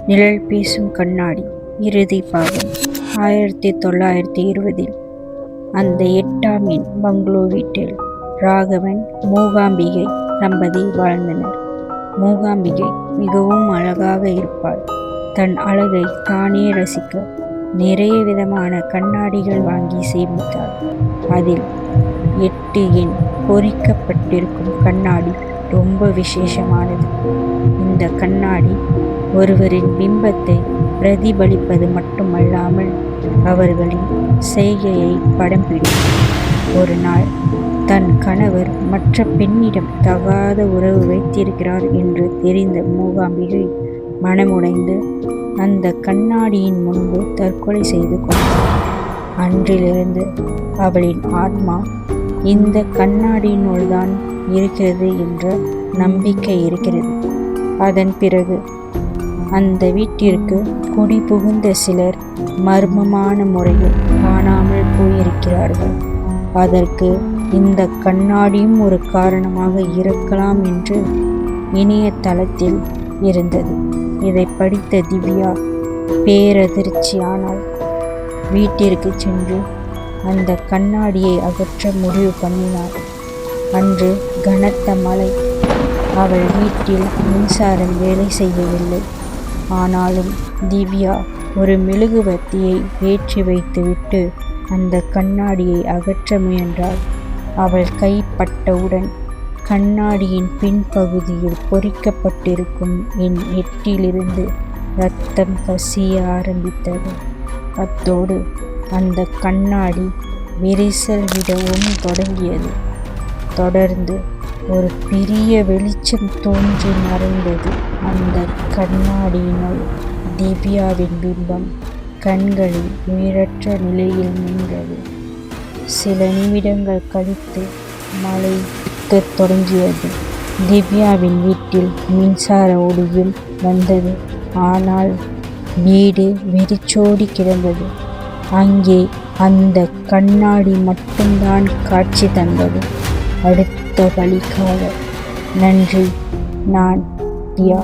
நிழல் பேசும் கண்ணாடி இறுதி பாகம் 1920 அந்த 8ஆம் எண் பங்களோ வீட்டில் ராகவன் மூகாம்பிகை தம்பதி வாழ்ந்தனர். மூகாம்பிகை மிகவும் அழகாக இருப்பாள். தன் அழகை தானே ரசிக்க நிறைய விதமான கண்ணாடிகள் வாங்கி சேமித்தாள். அதில் 8 எண் பொறிக்கப்பட்டிருக்கும் கண்ணாடி ரொம்ப விசேஷமானது. இந்த கண்ணாடி ஒருவரின் பிம்பத்தை பிரதிபலிப்பது மட்டுமல்லாமல் அவர்களின் செய்கையை படம் பிடிக்கும். ஒரு நாள் தன் கணவர் மற்ற பெண்ணிடம் தகாத உறவு வைத்திருக்கிறார் என்று தெரிந்த மூகாம்பிகை மனமுடைந்து அந்த கண்ணாடியின் முன்பு தற்கொலை செய்து கொண்டாள். அன்றிலிருந்து அவளின் ஆத்மா இந்த கண்ணாடியினுள்தான் இருக்கிறது என்ற நம்பிக்கை இருக்கிறது. அதன் பிறகு அந்த வீட்டிற்கு குடி புகுந்த சிலர் மர்மமான முறையில் காணாமல் போயிருக்கிறார்கள். அதற்கு இந்த கண்ணாடியும் ஒரு காரணமாக இருக்கலாம் என்று இணையதளத்தில் இருந்தது. இதை படித்த திவ்யா பேரதிர்ச்சியானாள். வீட்டிற்கு சென்று அந்த கண்ணாடியை அகற்ற முடிவு பண்ணினாள். அன்று கனத்த மழை. அவள் வீட்டில் மின்சாரம் வேலை செய்யவில்லை. ஆனாலும் திவ்யா ஒரு மெழுகுவர்த்தியை ஏற்றி வைத்துவிட்டு அந்த கண்ணாடியை அகற்ற முயன்றாள். அவள் கைப்பட்டவுடன் கண்ணாடியின் பின்பகுதியில் பொறிக்கப்பட்டிருக்கும் எண் 8 இரத்தம் கசிய ஆரம்பித்தது. அத்தோடு அந்த கண்ணாடி விரிசல் விடவும் தொடங்கியது. தொடர்ந்து ஒரு பெரிய வெளிச்சம் தோன்றி மறைந்தது. அந்த கண்ணாடியினுள் திவ்யாவின் பிம்பம் கண்களில் உயிரற்ற நிலையில் நின்றது. சில நிமிடங்கள் கழித்து மழை தொடங்கியது. திவ்யாவின் வீட்டில் மின்சார ஒளியும் வந்தது. ஆனால் வீடு வெறிச்சோடி கிடந்தது. அங்கே அந்த கண்ணாடி மட்டும்தான் காட்சி தந்தது. அடுத்த வழிக்காக நன்றி. நான் தியா.